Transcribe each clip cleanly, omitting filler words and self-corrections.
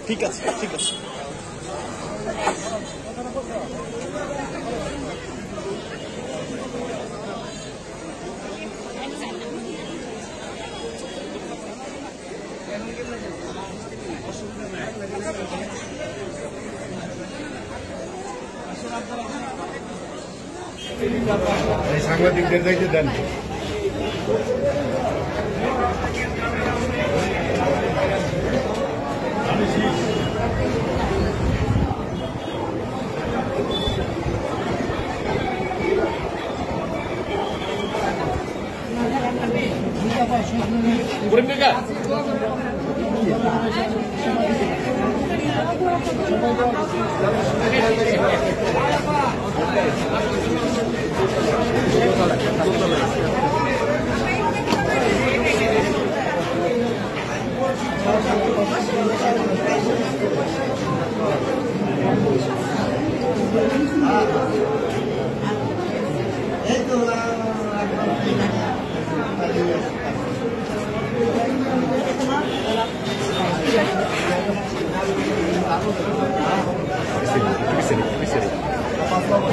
ঠিক আছে, ঠিক আছে। সাংবাদিকদের দায়িত্ব দেন।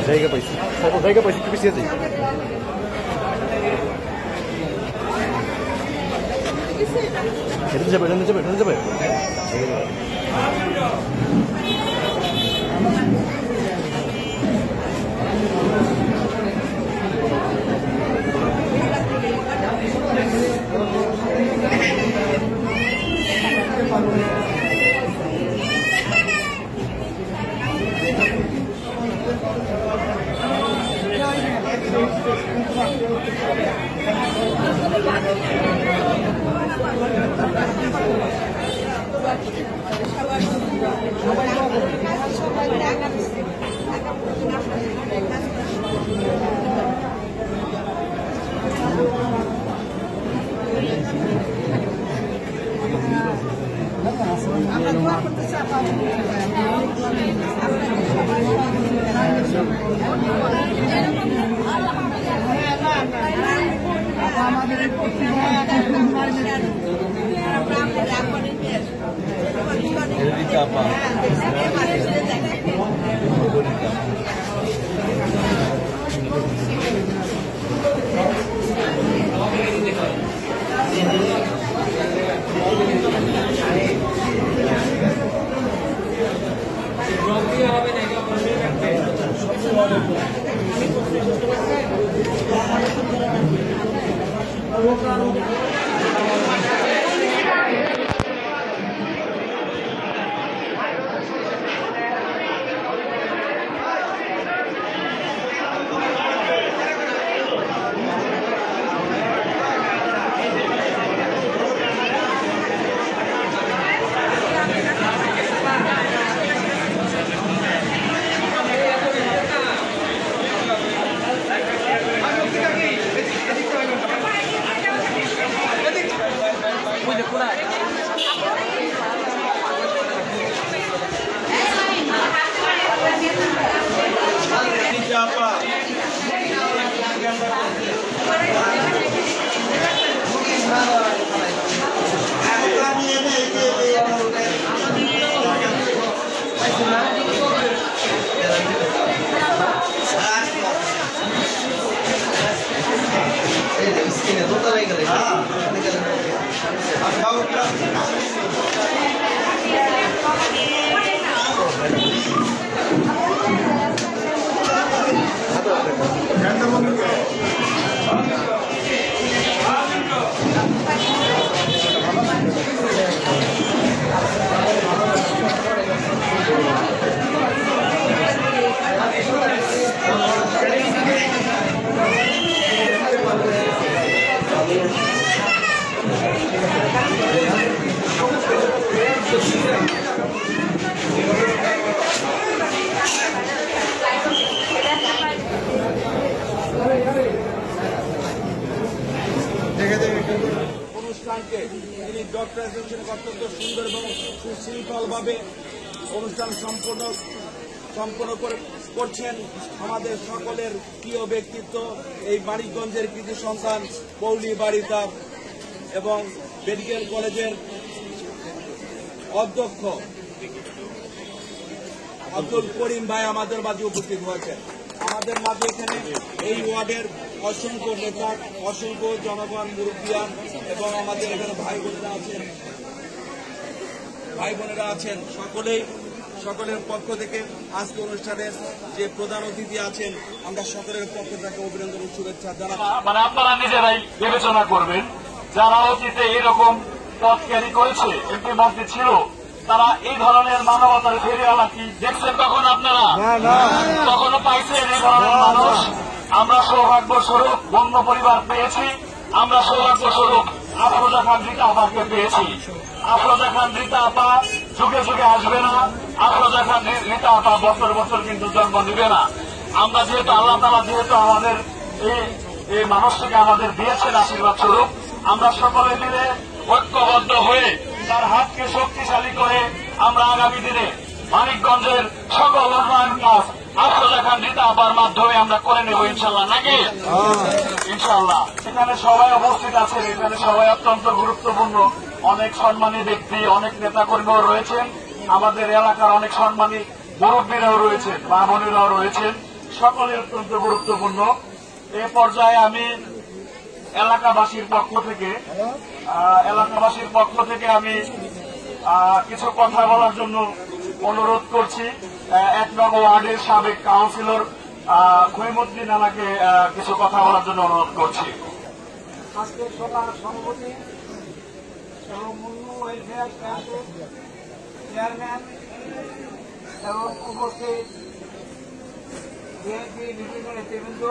Zaga paisi, zaga paisi que precisa. Itu coba. অনুষ্ঠানকে তিনি ডক্টর অত্যন্ত সুন্দর এবং সুশৃঙ্খলভাবে অনুষ্ঠান সম্পন্ন করছেন। আমাদের সকলের প্রিয় ব্যক্তিত্ব এই মানিকগঞ্জের কৃতি সন্তান পৌলি বাড়িদার এবং মেডিকেল কলেজের অধ্যক্ষ আব্দুল করিম ভাই আমাদের মাঝে উপস্থিত হয়েছেন। আমাদের মাঝে এখানে এই ওয়ার্ডের অসংখ্য নেতা, অসংখ্য জনগণ, মুরব্বিয়ান এবং আমাদের এখানে ভাই বোনেরা আছেন সকলের পক্ষ থেকে আজকে অনুষ্ঠানের যে প্রধান অতিথি আছেন, আমরা সকলের পক্ষ থেকে অভিনন্দন ও শুভেচ্ছা জানাই। মানে আপনারা নিজেরাই বিবেচনা করবেন, যারা অতীতে এরকম পথ ক্যারি করেছে, এমপি মন্ত্রী ছিল, তারা এই ধরনের মানবতার ফেরিওয়ালা কি দেখছেন কখন আপনারা? কখনো পাইছেন এই ধরনের মানুষ? আমরা সৌভাগ্যস্বরূপ বন্য পরিবার পেয়েছি, আমরা সৌভাগ্যস্বরূপ আফরোজা খান রীতা আপাকে পেয়েছি। আফরোজা খান রীতা আপা যুগে যুগে আসবে না, আফরোজা খান রীতা আপা বছর বছর কিন্তু জন্ম নিবে না। আমরা যেহেতু আল্লাহ তাআলা যেহেতু আমাদের এই মানুষটিকে আমাদের দিয়েছেন আশীর্বাদ স্বরূপ, আমরা সকলে মিলে ঐক্যবদ্ধ হয়ে তার হাতকে শক্তিশালী করে আমরা আগামী দিনে মানিকগঞ্জের সকল উন্নয়ন কাজ আফরোজা খান রীতা আপার মাধ্যমে আমরা করে নেব ইনশাল্লাহ, নাকি? ইনশাল্লাহ। এখানে সবাই উপস্থিত আছেন, এখানে সবাই অত্যন্ত গুরুত্বপূর্ণ, অনেক সম্মানী ব্যক্তি, অনেক নেতাকর্মীও রয়েছেন, আমাদের এলাকার অনেক সম্মানী মুরব্বীরাও রয়েছেন, মা বোনেরাও রয়েছেন, সকলে অত্যন্ত গুরুত্বপূর্ণ। এ পর্যায়ে আমি এলাকাবাসীর পক্ষ থেকে আমি কিছু কথা বলার জন্য অনুরোধ করছি। 1 নং ওয়ার্ডের সাবেক কাউন্সিলর খৈমুদ্দিন আমাকে কিছু কথা বলার জন্য অনুরোধ করছি। আজকে সভার সভাপতি এবং মুন্নু ওয়েলফেয়ার ক্যাম্পের চেয়ারম্যান এবং উপস্থিত বিএনপি বিভিন্ন নেতৃবৃন্দ,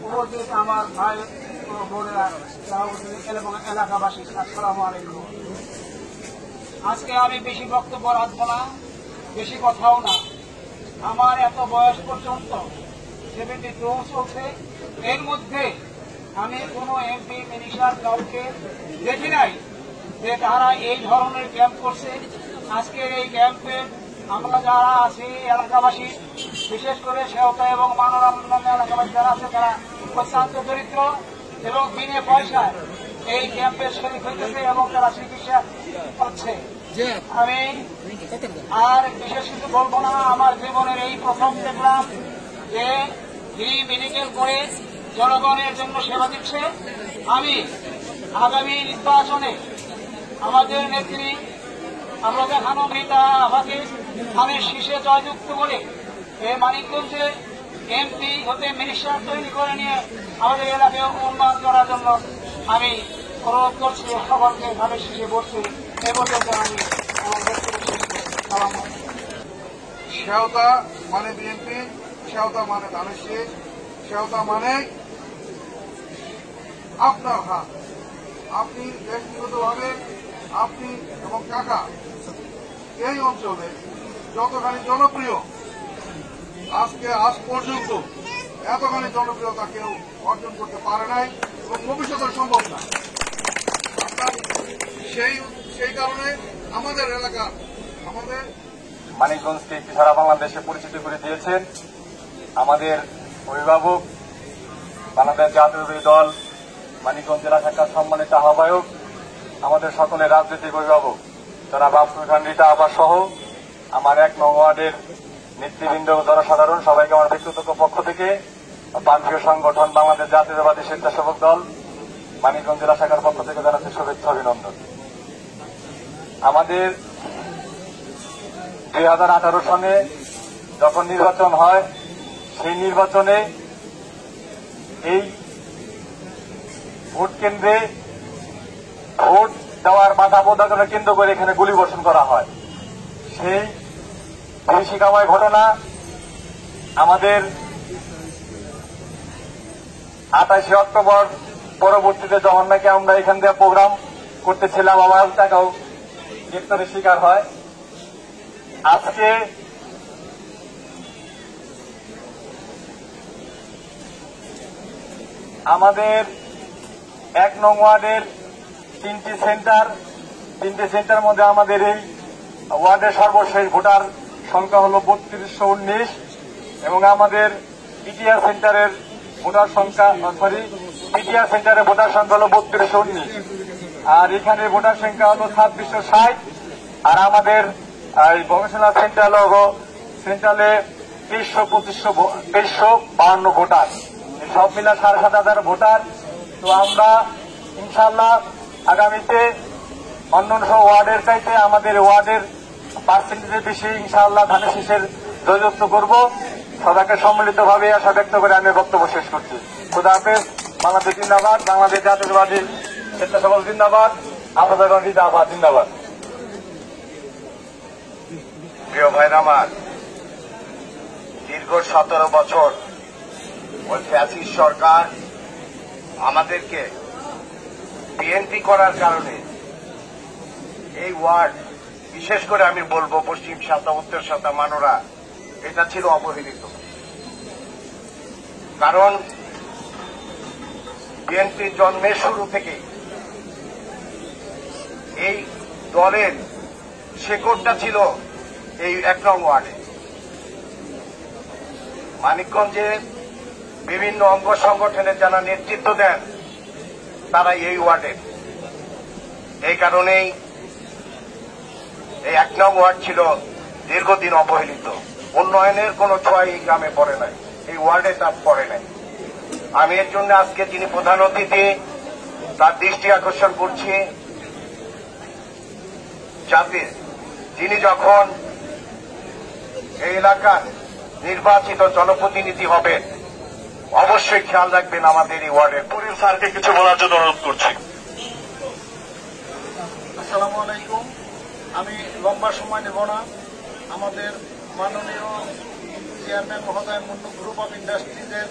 উপস্থিত আমার ভাই ও বোনেরা এবং এলাকাবাসী, আসসালামু আলাইকুম। আজকে আমি বেশি বক্তব্য রাখবো না, বেশি কথাও না। আমার এত বয়স পর্যন্ত 72 চলছে, এর মধ্যে আমি কোনো এমপি মিনিস্টার কাউকে দেখি নাই যে তারা এই ধরনের ক্যাম্প করছে। আজকের এই ক্যাম্পে আমরা যারা আছি এলাকাবাসী, বিশেষ করে সেওতা এবং মানরাম এলাকাবাসী যারা আছে, তারা অত্যন্ত দরিদ্র এবং বিনা পয়সায় এই ক্যাম্পের শরীর হইতেছে এবং তারা চিকিৎসা পাচ্ছে। আমি আর বিশেষ কিছু বলবো না। আমার জীবনের এই প্রথম দেখলাম যে মেডিকেল করে জনগণের জন্য সেবা দিচ্ছে। আমি আগামী নির্বাচনে আমাদের নেত্রী আফরোজা খানম রীতা আপাকে ধানের শীষে জয়যুক্ত করে এই মানিকগঞ্জে এমপি হতে মিনিস্টার তৈরি করে নিয়ে আমাদের এলাকায় উন্নয়ন করার জন্য আমি অনুরোধ করছি সকলকে ধানের শীষে বসছি। এ পর্যন্ত আমি আমার বক্তব্য শেষ করছি। সেওতা মানে বিএনপি, সেওতা মানে ধানের শীষ, সেওতা মানে আপনার হাত। আপনি ব্যক্তিগতভাবে আপনি এবং কাকা এই অঞ্চলে যতখানি জনপ্রিয়, আজ পর্যন্ত এতখানি জনপ্রিয়তা কেউ অর্জন করতে পারে নাই এবং ভবিষ্যতে সম্ভব না। সেই কারণে আমাদের এলাকা, আমাদের মানিকগঞ্জকে একটি সারা বাংলাদেশে পরিচিত করে দিয়েছেন আমাদের অভিভাবক, বাংলাদেশ জাতীয়তাবাদী দল মানিকগঞ্জ জেলা শাখার সম্মানিত আহ্বায়ক, আমাদের সকলের রাজনৈতিক অভিভাবক যারা আফরোজা খান রীতা আপা সহ আমার 1 নং ওয়ার্ডের নেতৃবৃন্দ, জনসাধারণ, সবাইকে আমার ব্যক্তিগত পক্ষ থেকে প্রান্তীয় সংগঠন বাংলাদেশ জাতীয়তাবাদী স্বেচ্ছাসেবক দল মানিকগঞ্জ জেলা শাখার পক্ষ থেকে জানাচ্ছি শুভেচ্ছা, অভিনন্দন। আমাদের 2018 সনে যখন নির্বাচন হয়, সেই নির্বাচনে এই ভোট কেন্দ্রে ভোট দেওয়ার বাধা প্রদানকে কেন্দ্র করে এখানে গুলিবর্ষণ করা হয়। সেই ভীতিকাময় ঘটনা আমাদের 28 অক্টোবর পরবর্তীতে যখন নাকি আমরা এখান থেকে প্রোগ্রাম করতেছিলাম, আমার টাকাও গ্রেপ্তারের শিকার হয়। আজকে আমাদের 1 নং ওয়ার্ডের 3টি সেন্টার মধ্যে আমাদের এই ওয়ার্ডের সর্বশেষ ভোটার সংখ্যা হল 3219 এবং আমাদের পিটিআর সেন্টারের ভোটার সংখ্যা হল 3219। আর এখানে ভোটার সংখ্যা হলো 2660। আর আমাদের ভোকেশনাল সেন্ট্রালে 2352 ভোটার, সব মিলা 7,500 ভোটার। তো আমরা ইনশাল্লাহ আগামীতে অন্যান্য ওয়ার্ডের চাইতে আমাদের ওয়ার্ডের পার্সেন্টেজে বেশি ইনশাআল্লাহ ধানের শীষের জয়যুক্ত করব। সবাইকে সম্মিলিতভাবে আশা ব্যক্ত করে আমি বক্তব্য শেষ করছি। খুদা হাফেজ। বাংলাদেশ জিন্দাবাদ, বাংলাদেশ জাতীয়তাবাদী স্বেচ্ছাসেবক জিন্দাবাদ, আফাদাগণ জিন্দাবাদ জিন্দাবাদ। প্রিয় ভাইরা আমার, দীর্ঘ 17 বছর ওই ফ্যাসিস্ট সরকার আমাদেরকে বিএনপি করার কারণে এই ওয়ার্ড, বিশেষ করে আমি বলবো পশ্চিম সাতা, উত্তর সাতা, মানোরা, এটা ছিল অবহেলিত। কারণ বিএনপির জন্মের শুরু থেকে এই দলের শেকড়টা ছিল এই 1 নং ওয়ার্ডে। মানিকগঞ্জে বিভিন্ন অঙ্গ সংগঠনের যারা নেতৃত্ব দেন তারা এই ওয়ার্ডে। এই কারণেই এই 1 নং ওয়ার্ড ছিল দীর্ঘদিন অবহেলিত। উন্নয়নের কোন ছোঁয়া এই গ্রামে পড়ে নাই, এই ওয়ার্ডে তা পড়ে নাই। আমি এর জন্য আজকে যিনি প্রধান অতিথি তার দৃষ্টি আকর্ষণ করছি, যাতে যিনি যখন এই এলাকার নির্বাচিত জনপ্রতিনিধি হবেন অবশ্যই খেয়াল রাখবেন আমাদের এই ওয়ার্ডের। করিম স্যারকে কিছু বলার জন্য অনুরোধ করছি। আসসালামু আলাইকুম। আমি লম্বা সময় নেব না। আমাদের মাননীয় চেয়ারম্যান মহোদয় মুন্নু গ্রুপ অফ ইন্ডাস্ট্রিজের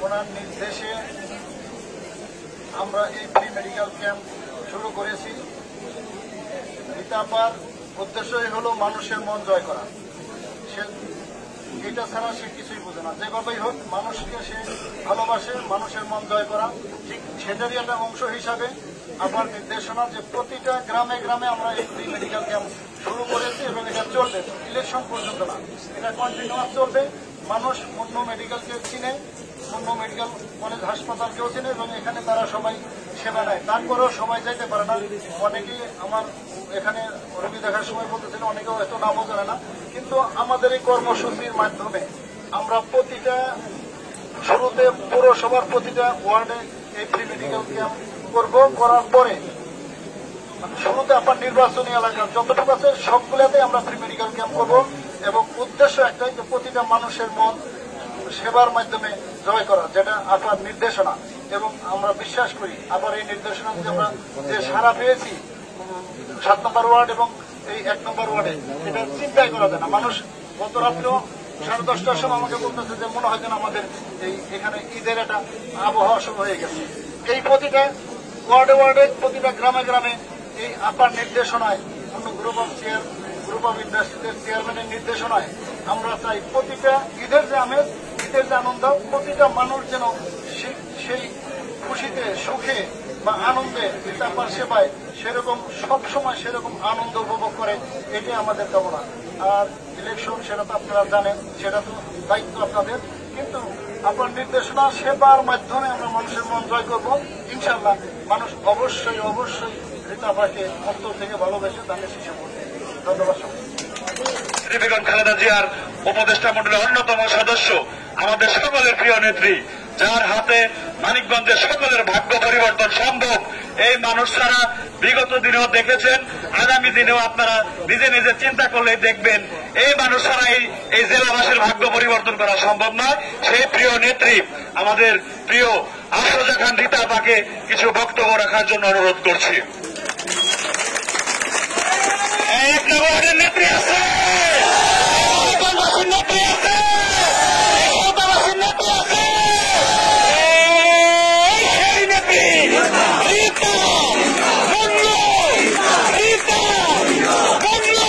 ওনার নির্দেশে আমরা এই ফ্রি মেডিকেল ক্যাম্প শুরু করেছি। রিতাপার উদ্দেশ্যই হলো মানুষের মন জয় করা। সে এটা ছাড়া সে কিছুই বোঝে না। যেভাবেই হোক মানুষকে সে ভালোবাসে, মানুষের মন জয় করা। ঠিক সেটারই একটা অংশ হিসাবে আমার নির্দেশনা যে প্রতিটা গ্রামে গ্রামে আমরা এই ফ্রি মেডিকেল ক্যাম্প শুরু করেছি এবং এটা চলবে ইলেকশন পর্যন্ত না, এটা কন্টিনিউয়াস চলবে। মানুষ মুন্নু মেডিকেলকে চিনে, মুন্নু মেডিকেল কলেজ হাসপাতালকেও চিনে এবং এখানে তারা সবাই সেবা নেয়। তারপরেও সবাই যাইতে পারে না। অনেকেই আমার এখানে রোগী দেখার সময় বলতেছিল অনেকেও হয়তো নামও জানে না। কিন্তু আমাদের এই কর্মসূচির মাধ্যমে আমরা প্রতিটা শুরুতে পৌরসভার প্রতিটা ওয়ার্ডে এই ফ্রি মেডিকেল ক্যাম্প করব। করার পরে শুরুতে আপনার নির্বাচনী এলাকা যতটুকু আছে সবগুলোতে আমরা ফ্রি মেডিকেল ক্যাম্প করব এবং উদ্দেশ্য একটাই যে প্রতিটা মানুষের মন সেবার মাধ্যমে জয় করা, যেটা আপনার নির্দেশনা। এবং আমরা বিশ্বাস করি আবার এই নির্দেশনা যে আমরা যে সারা পেয়েছি 7 নম্বর ওয়ার্ড এবং এই 1 নম্বর ওয়ার্ডে, এটা চিন্তাই করা যায় না। মানুষ গত রাত্রেও 10:30টার সময় আমাকে বলতেছে যে মনে হয় যেন আমাদের এই এখানে ঈদের একটা আবহাওয়া শুরু হয়ে গেছে। এই প্রতিটা ওয়ার্ডে ওয়ার্ডে, প্রতিটা গ্রামে গ্রামে এই আপনার নির্দেশনায়, অন্য গ্রুপ অফ ইন্ডাস্ট্রিজের চেয়ারম্যানের নির্দেশনায় আমরা চাই প্রতিটা ঈদের যে আমেজ, ঈদের যে আনন্দ, প্রতিটা মানুষ যেন সেই খুশিতে, সুখে বা আনন্দে তারপর সেবায় সেরকম সবসময় সেরকম আনন্দ উপভোগ করে, এটাই আমাদের কামনা। আর ইলেকশন সেটা তো আপনারা জানেন, সেটা তো দায়িত্ব আপনাদের। কিন্তু আপনার নির্দেশনা সেবার মাধ্যমে আমরা মানুষের মন জয় করবো ইনশাল্লাহ। মানুষ অবশ্যই অবশ্যই রিতাপাকে অন্তর থেকে ভালোবেসে তাকে শিশু করবে। ধন্যবাদ। বেগম খালেদা জিয়ার উপদেষ্টা মন্ডলের অন্যতম সদস্য, আমাদের সকলের প্রিয় নেত্রী, যার হাতে মানিকগঞ্জের সকলের ভাগ্য পরিবর্তন সম্ভব। এই মানুষ ছাড়া বিগত দিনেও দেখেছেন, আগামী দিনেও আপনারা নিজে নিজে চিন্তা করলেই দেখবেন এই মানুষ ছাড়া এই জেলাবাসীর ভাগ্য পরিবর্তন করা সম্ভব নয়। সেই প্রিয় নেত্রী আমাদের প্রিয় আফরোজা খান রিতাপাকে কিছু বক্তব্য রাখার জন্য অনুরোধ করছি। এক নম্বরের নেত্রী আছে, নেত্রী আছে, নেত্রী আছে, সেই নেত্রী রিতা মুন্নু, রিতা মুন্নু।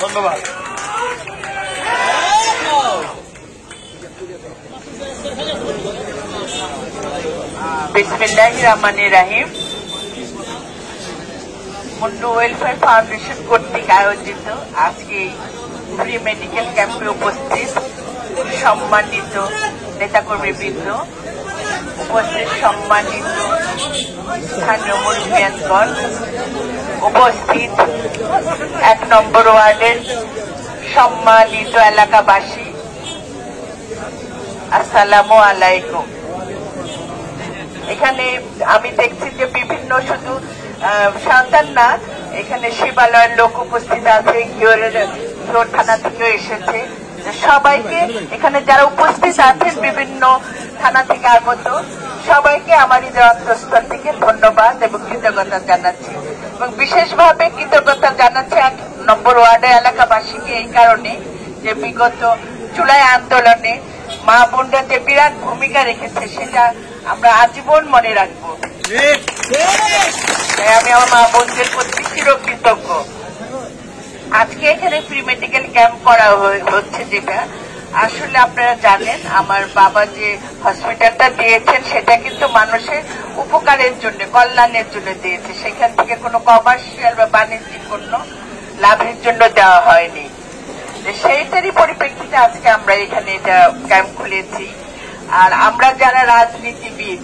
ধন্যবাদ। বিসমিল্লাহির রহমানির রহিম। মুন্নু ওয়েলফেয়ার ফাউন্ডেশন কর্তৃক আয়োজিত আজকে এই ফ্রি মেডিকেল ক্যাম্পে উপস্থিত সম্মানিত নেতাকর্মীবৃন্দ, উপস্থিত সম্মানিত স্থানীয় মুরব্বিয়ানগণ, উপস্থিত 1 নম্বর ওয়ার্ডের সম্মানিত এলাকাবাসী, আসসালামু আলাইকুম। এখানে আমি দেখছি যে বিভিন্ন শুধু সন্তান না, এখানে শিবালয়ের লোক উপস্থিত আছে, ঘিওর থানা থেকেও এসেছে। সবাইকে এখানে যারা উপস্থিত আছেন বিভিন্ন থানা থেকে আগত সবাইকে আমার অন্তঃস্থল থেকে ধন্যবাদ এবং কৃতজ্ঞতা জানাচ্ছি, এবং বিশেষভাবে কৃতজ্ঞতা জানাচ্ছি 1 নম্বর ওয়ার্ডের এলাকাবাসীকে এই কারণে যে বিগত জুলাই আন্দোলনে মা বোনরা যে বিরাট ভূমিকা রেখেছে সেটা আমরা আজীবন মনে রাখবো। তাই আমি আমার মা বোনদের প্রতি চিরকৃতজ্ঞ। আজকে এখানে ফ্রি মেডিকেল ক্যাম্প করা হচ্ছে, যেটা আসলে আপনারা জানেন আমার বাবা যে হসপিটালটা দিয়েছেন সেটা কিন্তু মানুষের উপকারের জন্য, কল্যাণের জন্য দিয়েছে, সেখান থেকে কোনো কমার্শিয়াল বা বাণিজ্যিক কোনো লাভের জন্য দেওয়া হয়নি। সেইটারই পরিপ্রেক্ষিতে আজকে আমরা এখানে এটা ক্যাম্প খুলেছি। আর আমরা যারা রাজনীতিবিদ,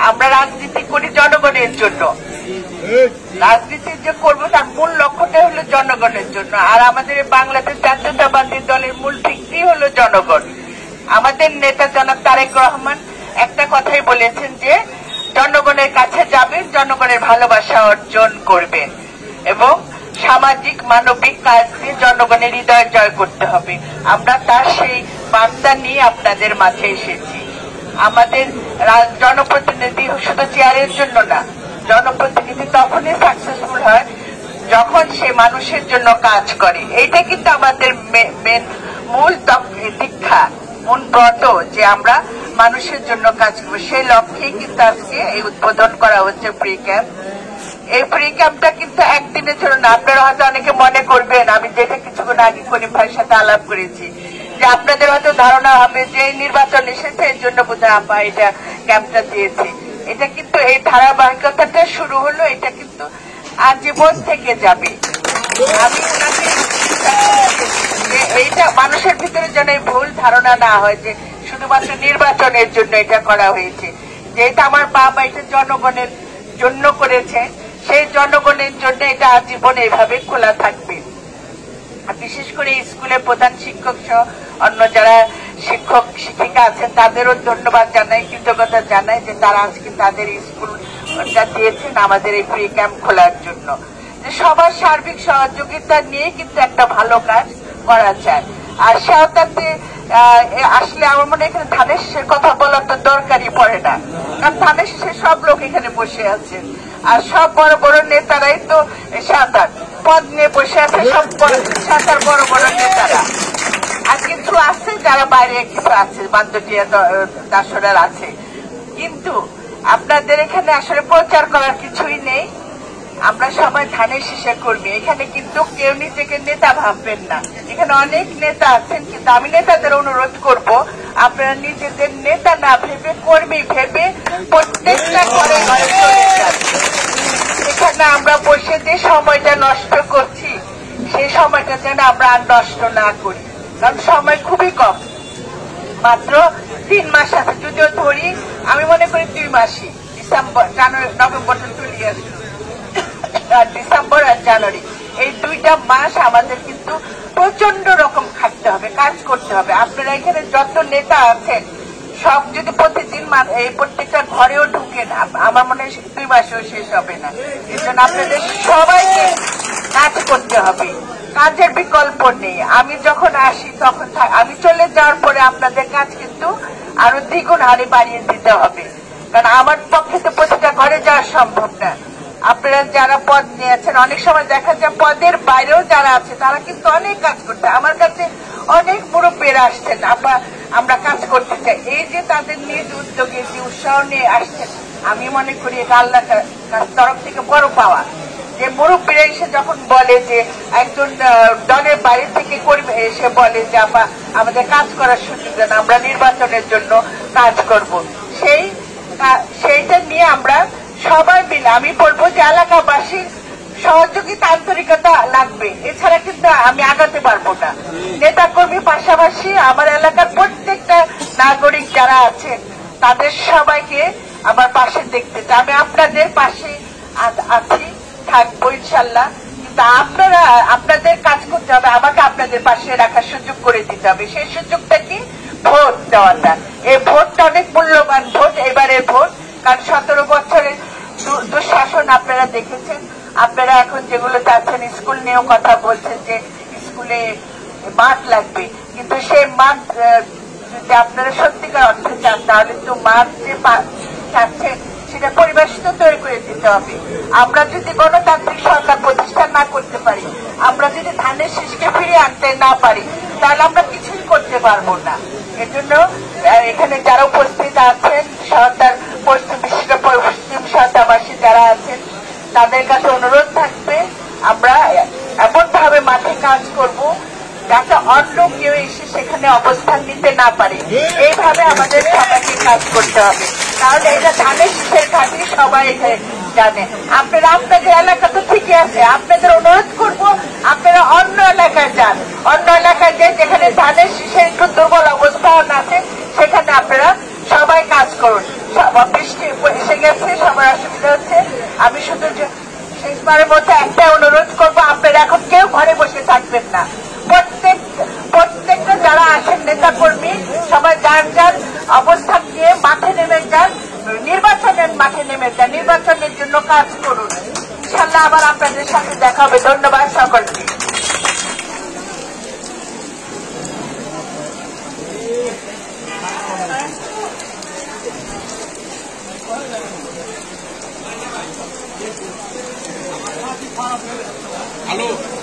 আমরা রাজনীতি করি জনগণের জন্য, রাজনীতি যে করবো তার মূল লক্ষ্যটা হলো জনগণের জন্য। আর আমাদের বাংলাদেশ জাতীয়তাবাদী দলের মূল ভিত্তি হলো জনগণ। আমাদের নেতা জনাব তারেক রহমান একটা কথাই বলেছেন যে জনগণের কাছে যাবেন, জনগণের ভালোবাসা অর্জন করবেন এবং সামাজিক মানবিক কাজ দিয়ে জনগণের হৃদয় জয় করতে হবে। আমরা তার সেই বার্তা নিয়ে আপনাদের মাঝে এসেছি। আমাদের জনপ্রতিনিধি শুধু চেয়ারের জন্য না, জনপ্রতিনিধি তখনই সাকসেসফুল হয় যখন সে মানুষের জন্য কাজ করে। এইটা কিন্তু আমাদের মূল দীক্ষা, মূল ব্রত যে আমরা মানুষের জন্য কাজ করবো। সেই লক্ষ্যেই কিন্তু আজকে এই উদ্বোধন করা হচ্ছে প্রি ক্যাম্প। এই প্রি ক্যাম্পটা কিন্তু একদিনের জন্য না। আপনারা হয়তো অনেকে মনে করবেন, আমি যেটা কিছুক্ষণ আগে করিম ভাইয়ের সাথে আলাপ করেছি, যে আপনাদের হয়তো ধারণা হবে যে নির্বাচন এসেছে এর জন্য বোধহয় আপা এটা ক্যাম্পটা দিয়েছে। এটা কিন্তু এই ধারাবাহিকতাটা শুরু হলো, এটা কিন্তু আজীবন থেকে যাবে। আমি ওনাকে যে এইটা মানুষের ভিতরে যেন এই ভুল ধারণা না হয় যে শুধুমাত্র নির্বাচনের জন্য এটা করা হয়েছে, যে এটা আমার বাবা এটা জনগণের জন্য করেছে, সেই জনগণের জন্য এটা আজীবন এইভাবে খোলা থাকবে। বিশেষ করে স্কুলের প্রধান শিক্ষক সহ অন্য যারা শিক্ষক শিক্ষিকা আছেন তাদেরও ধন্যবাদ জানাই, কৃতজ্ঞতা জানাই যে তারা আজকে তাদের স্কুলটা দিয়েছেন আমাদের এই প্রি ক্যাম্প খোলার জন্য। যে সবার সার্বিক সহযোগিতা নিয়ে কিন্তু একটা ভালো কাজ করা যায়। আর সেটাতে আসলে আমার মনে হয় এখানে ধানের শীষের কথা বলার তো দরকারই পড়ে না, কারণ ধানের শীষের সব লোক এখানে বসে আছেন আর সব বড় বড় নেতারাই তো 7-8 পদ নিয়ে বসে আছে, সব 7-8 বড় বড় নেতারা। আর কিছু আছে যারা বাইরে কিছু আছে, বান্ধবীয় দাসরার আছে, কিন্তু আপনাদের এখানে আসলে প্রচার করার কিছুই নেই। আমরা সবাই ধানের শীষের কর্মী, এখানে কিন্তু কেউ নিজেকে নেতা ভাববেন না। এখানে অনেক নেতা আছেন, কিন্তু আমি নেতাদের অনুরোধ করব আপনারা নিজেদের নেতা না ভেবে কর্মী ভেবে প্রত্যেকটা ঘরে ঘরে চলে যান। এখানে আমরা বসে যে সময়টা নষ্ট করছি সেই সময়টা যেন আমরা আর নষ্ট না করি, কারণ সময় খুবই কম, মাত্র 3 মাস আছে। যদিও ধরি আমি মনে করি 2 মাসই, ডিসেম্বর জানুয়ারি নভেম্বর চলে আসছে, ডিসেম্বর আর জানুয়ারি এই 2টা মাস আমাদের কিন্তু প্রচন্ড রকম খাটতে হবে, কাজ করতে হবে। আপনারা এখানে যত নেতা আছেন সব যদি প্রতিদিন এই প্রত্যেকটা ঘরেও ঢুকেন, আমার মনে হয় 2 মাসেও শেষ হবে না। এই জন্য আপনাদের সবাইকে কাজ করতে হবে, কাজের বিকল্প নেই। আমি যখন আসি তখন আমি চলে যাওয়ার পরে আপনাদের কাজ কিন্তু আরো দ্বিগুণ হারে বাড়িয়ে দিতে হবে, কারণ আমার পক্ষে তো প্রতিটা ঘরে যাওয়া সম্ভব না। আপনারা যারা পদ নিয়েছেন, অনেক সময় দেখা যায় পদের বাইরেও যারা আছে তারা কিন্তু অনেক কাজ করতে, আমার কাছে অনেক মুরব্বীরা আসছেন, আমরা কাজ করতে চাই। এই যে তাদের নিজ উদ্যোগে যে উৎসাহ নিয়ে আসছেন, আমি মনে করি এটা আল্লাহর তরফ থেকে বড় পাওয়া। যে মুরব্বীরা এসে যখন বলে যে একজন দলের বাইরে থেকে কর্মী এসে বলে যে আমাদের কাজ করার সুযোগ দেন, আমরা নির্বাচনের জন্য কাজ করব, সেইটা নিয়ে আমরা সবাই মিলে, আমি বলবো যে এলাকাবাসীর সহযোগিতা আন্তরিকতা লাগবে, এছাড়া কিন্তু আমি আগাতে পারবো না। নেতা কর্মী পাশাপাশি আমার এলাকার প্রত্যেকটা নাগরিক যারা আছেন তাদের সবাইকে আমার পাশে দেখতে চাই। আমি আপনাদের পাশে আছি, থাকবো ইনশাল্লাহ। কিন্তু আপনারা আপনাদের কাজ করতে হবে, আমাকে আপনাদের পাশে রাখার সুযোগ করে দিতে হবে। সেই সুযোগটা কি? ভোট দেওয়াটা। এই ভোটটা অনেক মূল্যবান ভোট, এবারের ভোট। কারণ 17 বছরের দুঃশাসন আপনারা দেখেছেন। আপনারা এখন যেগুলো চাচ্ছেন, স্কুল নিয়েও কথা বলছেন যে স্কুলে মাঠ লাগবে, কিন্তু সেই মাঠ যদি আপনারা সত্যিকার অর্থে চান তাহলে তো মাঠ যে চাচ্ছেন সেটা পরিবেশ তো তৈরি করে দিতে হবে। আমরা যদি গণতান্ত্রিক সরকার প্রতিষ্ঠা না করতে পারি, আমরা যদি ধানের শীষকে ফিরিয়ে আনতে না পারি, তাহলে আমরা কিছুই করতে পারবো না। এজন্য এখানে যারা উপস্থিত আছেন, সরকার পশ্চিম সরকারবাসী যারা আছেন, তাদের কাছে অনুরোধ থাকবে আমরা এমন ভাবে মাঠে কাজ করব যাতে অন্য কেউ এসে সেখানে অবস্থান নিতে না পারে। এইভাবে আমাদের সবাইকে কাজ করতে হবে, তাহলে এটা ধানের শীষের খাতির সবাই এখানে জানে। আপনারা আপনাদের এলাকা তো ঠিকই আছে, আপনাদের অনুরোধ করব আপনারা অন্য এলাকায় যান। অন্য এলাকায় যে যেখানে ধানের শীষের একটু দুর্বল অবস্থান আছে সেখানে আপনারা সবাই কাজ করুন। বৃষ্টি এসে গেছে, সবার অসুবিধা হচ্ছে। আমি শুধু শেষবারের মধ্যে একটা অনুরোধ করবো, আপনারা এখন কেউ ঘরে বসে থাকবেন না। প্রত্যেকটা যারা আছেন নেতা কর্মী সবাই যার যার অবস্থান নিয়ে মাঠে নেমে যান, নির্বাচনের মাঠে নেমে যান, নির্বাচনের জন্য কাজ করুন। ইনশাল্লাহ আবার আপনাদের সাথে দেখা হবে। ধন্যবাদ সকলকে। হ্যালো।